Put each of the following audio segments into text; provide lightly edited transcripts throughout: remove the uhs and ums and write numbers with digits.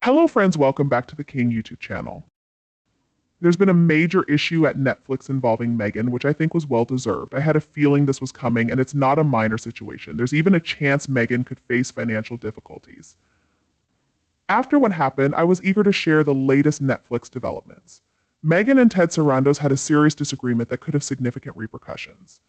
Hello friends, welcome back to the King YouTube channel. There's been a major issue at Netflix involving Meghan, which I think was well deserved. I had a feeling this was coming, and it's not a minor situation. There's even a chance Meghan could face financial difficulties. After what happened, I was eager to share the latest Netflix developments. Meghan and Ted Sarandos had a serious disagreement that could have significant repercussions.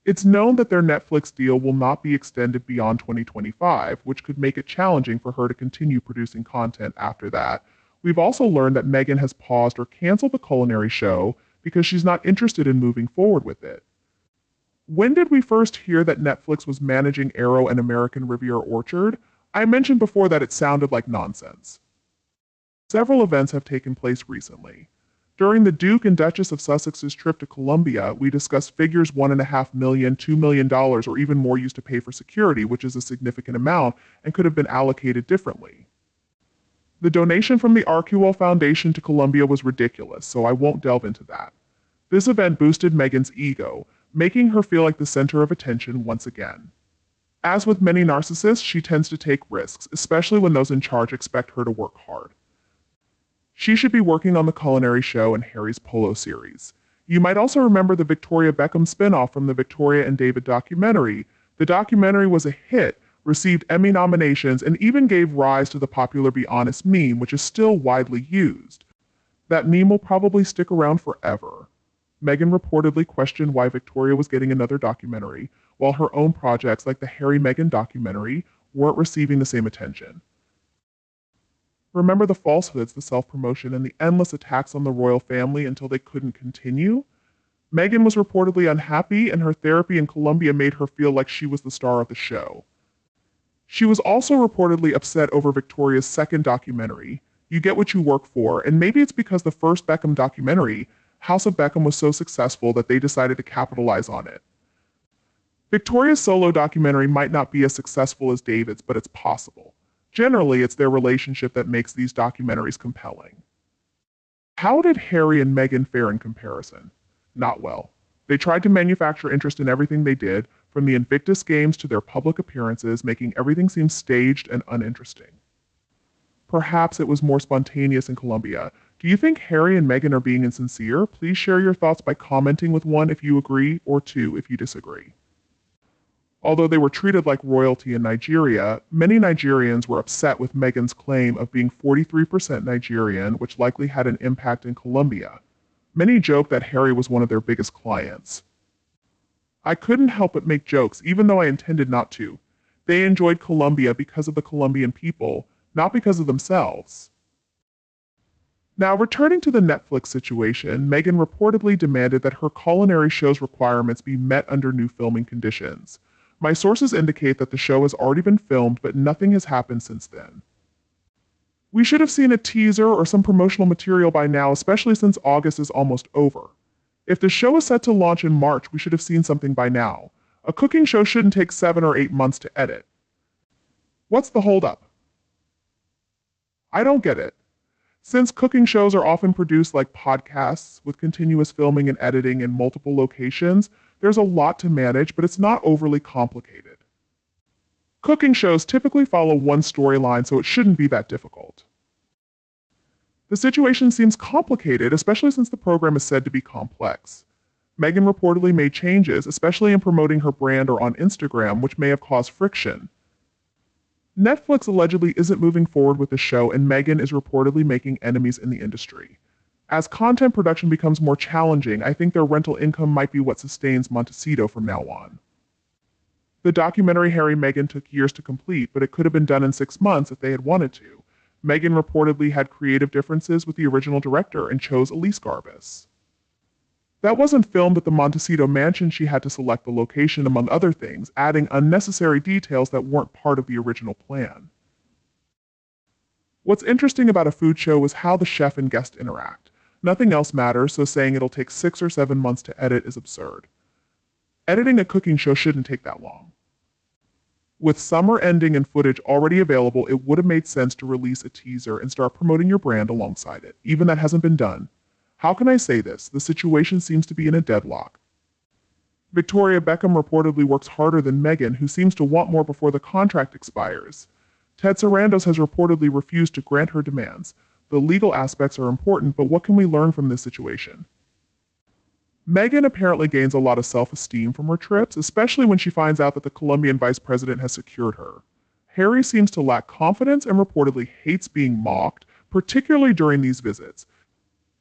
It's known that their Netflix deal will not be extended beyond 2025, which could make it challenging for her to continue producing content after that. We've also learned that Meghan has paused or canceled the culinary show because she's not interested in moving forward with it. When did we first hear that Netflix was managing Arrow and American Riviera Orchard? I mentioned before that it sounded like nonsense. Several events have taken place recently. During the Duke and Duchess of Sussex's trip to Colombia, we discussed figures $1.5 million, $2 million, or even more used to pay for security, which is a significant amount and could have been allocated differently. The donation from the Arcueil Foundation to Colombia was ridiculous, so I won't delve into that. This event boosted Meghan's ego, making her feel like the center of attention once again. As with many narcissists, she tends to take risks, especially when those in charge expect her to work hard. She should be working on the culinary show and Harry's polo series. You might also remember the Victoria Beckham spinoff from the Victoria and David documentary. The documentary was a hit, received Emmy nominations, and even gave rise to the popular Be Honest meme, which is still widely used. That meme will probably stick around forever. Meghan reportedly questioned why Victoria was getting another documentary, while her own projects like the Harry-Meghan documentary weren't receiving the same attention. Remember the falsehoods, the self-promotion, and the endless attacks on the royal family until they couldn't continue? Meghan was reportedly unhappy, and her therapy in Colombia made her feel like she was the star of the show. She was also reportedly upset over Victoria's second documentary, You Get What You Work For, and maybe it's because the first Beckham documentary, House of Beckham, was so successful that they decided to capitalize on it. Victoria's solo documentary might not be as successful as David's, but it's possible. Generally, it's their relationship that makes these documentaries compelling. How did Harry and Meghan fare in comparison? Not well. They tried to manufacture interest in everything they did, from the Invictus Games to their public appearances, making everything seem staged and uninteresting. Perhaps it was more spontaneous in Colombia. Do you think Harry and Meghan are being insincere? Please share your thoughts by commenting with 1 if you agree, or 2 if you disagree. Although they were treated like royalty in Nigeria, many Nigerians were upset with Meghan's claim of being 43% Nigerian, which likely had an impact in Colombia. Many joke that Harry was one of their biggest clients. I couldn't help but make jokes, even though I intended not to. They enjoyed Colombia because of the Colombian people, not because of themselves. Now, returning to the Netflix situation, Meghan reportedly demanded that her culinary show's requirements be met under new filming conditions. My sources indicate that the show has already been filmed, but nothing has happened since then. We should have seen a teaser or some promotional material by now, especially since August is almost over. If the show is set to launch in March, we should have seen something by now. A cooking show shouldn't take 7 or 8 months to edit. What's the holdup? I don't get it. Since cooking shows are often produced like podcasts, with continuous filming and editing in multiple locations, there's a lot to manage, but it's not overly complicated. Cooking shows typically follow one storyline, so it shouldn't be that difficult. The situation seems complicated, especially since the program is said to be complex. Meghan reportedly made changes, especially in promoting her brand or on Instagram, which may have caused friction. Netflix allegedly isn't moving forward with the show, and Meghan is reportedly making enemies in the industry. As content production becomes more challenging, I think their rental income might be what sustains Montecito from now on. The documentary Harry-Meghan took years to complete, but it could have been done in 6 months if they had wanted to. Meghan reportedly had creative differences with the original director and chose Elise Garbus. That wasn't filmed at the Montecito mansion. She had to select the location, among other things, adding unnecessary details that weren't part of the original plan. What's interesting about a food show is how the chef and guest interact. Nothing else matters, so saying it'll take 6 or 7 months to edit is absurd. Editing a cooking show shouldn't take that long. With summer ending and footage already available, it would have made sense to release a teaser and start promoting your brand alongside it. Even that hasn't been done. How can I say this? The situation seems to be in a deadlock. Victoria Beckham reportedly works harder than Meghan, who seems to want more before the contract expires. Ted Sarandos has reportedly refused to grant her demands. The legal aspects are important, but what can we learn from this situation? Meghan apparently gains a lot of self-esteem from her trips, especially when she finds out that the Colombian vice president has secured her. Harry seems to lack confidence and reportedly hates being mocked, particularly during these visits.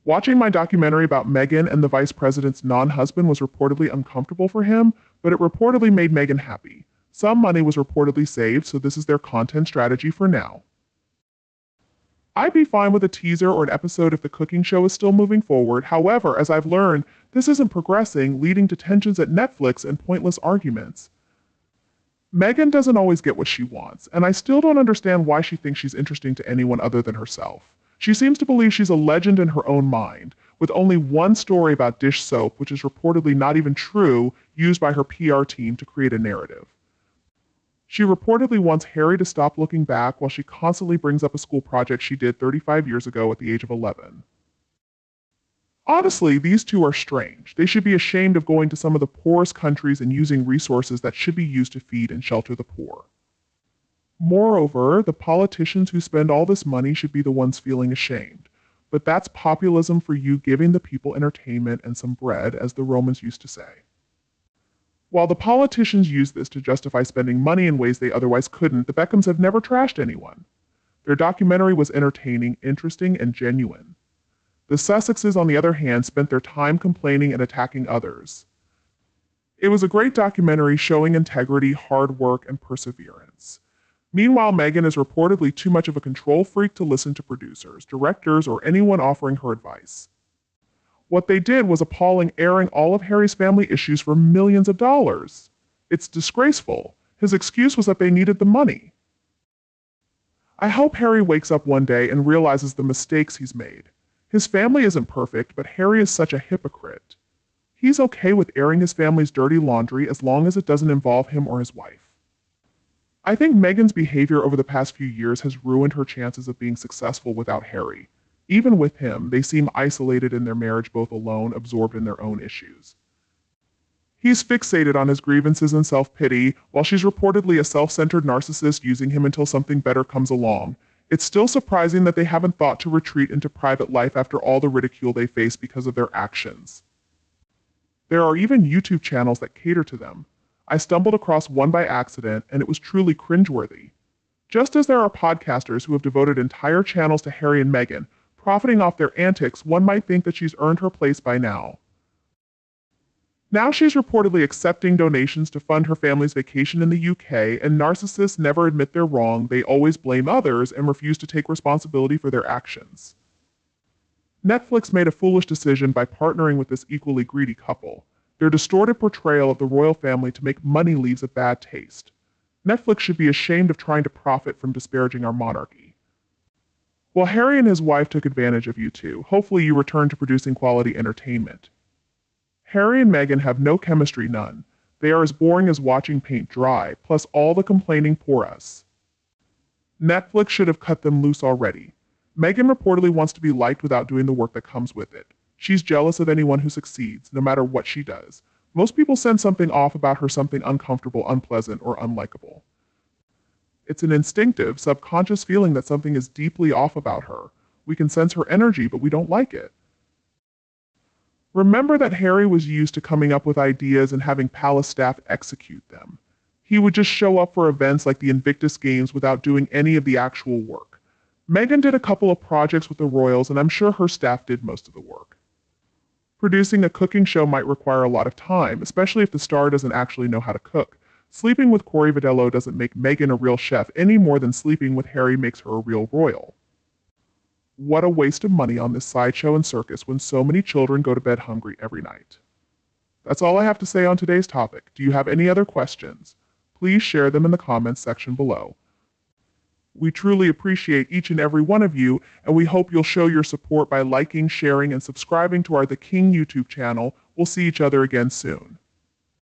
Watching my documentary about Meghan and the vice president's non-husband was reportedly uncomfortable for him, but it reportedly made Meghan happy. Some money was reportedly saved, so this is their content strategy for now. I'd be fine with a teaser or an episode if the cooking show is still moving forward. However, as I've learned, this isn't progressing, leading to tensions at Netflix and pointless arguments. Meghan doesn't always get what she wants, and I still don't understand why she thinks she's interesting to anyone other than herself. She seems to believe she's a legend in her own mind, with only one story about dish soap, which is reportedly not even true, used by her PR team to create a narrative. She reportedly wants Harry to stop looking back while she constantly brings up a school project she did 35 years ago at the age of 11. Honestly, these two are strange. They should be ashamed of going to some of the poorest countries and using resources that should be used to feed and shelter the poor. Moreover, the politicians who spend all this money should be the ones feeling ashamed. But that's populism for you giving the people entertainment and some bread, as the Romans used to say. While the politicians use this to justify spending money in ways they otherwise couldn't, the Beckhams have never trashed anyone. Their documentary was entertaining, interesting, and genuine. The Sussexes, on the other hand, spent their time complaining and attacking others. It was a great documentary showing integrity, hard work, and perseverance. Meanwhile, Meghan is reportedly too much of a control freak to listen to producers, directors, or anyone offering her advice. What they did was appalling, airing all of Harry's family issues for millions of dollars. It's disgraceful. His excuse was that they needed the money. I hope Harry wakes up one day and realizes the mistakes he's made. His family isn't perfect, but Harry is such a hypocrite. He's okay with airing his family's dirty laundry as long as it doesn't involve him or his wife. I think Meghan's behavior over the past few years has ruined her chances of being successful without Harry. Even with him, they seem isolated in their marriage, both alone, absorbed in their own issues. He's fixated on his grievances and self-pity, while she's reportedly a self-centered narcissist using him until something better comes along. It's still surprising that they haven't thought to retreat into private life after all the ridicule they face because of their actions. There are even YouTube channels that cater to them. I stumbled across one by accident, and it was truly cringeworthy. Just as there are podcasters who have devoted entire channels to Harry and Meghan, profiting off their antics, one might think that she's earned her place by now. Now she's reportedly accepting donations to fund her family's vacation in the UK, and narcissists never admit they're wrong, they always blame others and refuse to take responsibility for their actions. Netflix made a foolish decision by partnering with this equally greedy couple. Their distorted portrayal of the royal family to make money leaves a bad taste. Netflix should be ashamed of trying to profit from disparaging our monarchy. Well, Harry and his wife took advantage of you two. Hopefully you return to producing quality entertainment. Harry and Meghan have no chemistry, none. They are as boring as watching paint dry, plus all the complaining pour us. Netflix should have cut them loose already. Meghan reportedly wants to be liked without doing the work that comes with it. She's jealous of anyone who succeeds, no matter what she does. Most people sense something off about her, something uncomfortable, unpleasant, or unlikable. It's an instinctive, subconscious feeling that something is deeply off about her. We can sense her energy, but we don't like it. Remember that Harry was used to coming up with ideas and having palace staff execute them. He would just show up for events like the Invictus Games without doing any of the actual work. Meghan did a couple of projects with the royals, and I'm sure her staff did most of the work. Producing a cooking show might require a lot of time, especially if the star doesn't actually know how to cook. Sleeping with Corey Vidello doesn't make Meghan a real chef any more than sleeping with Harry makes her a real royal. What a waste of money on this sideshow and circus when so many children go to bed hungry every night. That's all I have to say on today's topic. Do you have any other questions? Please share them in the comments section below. We truly appreciate each and every one of you, and we hope you'll show your support by liking, sharing, and subscribing to our The King YouTube channel. We'll see each other again soon.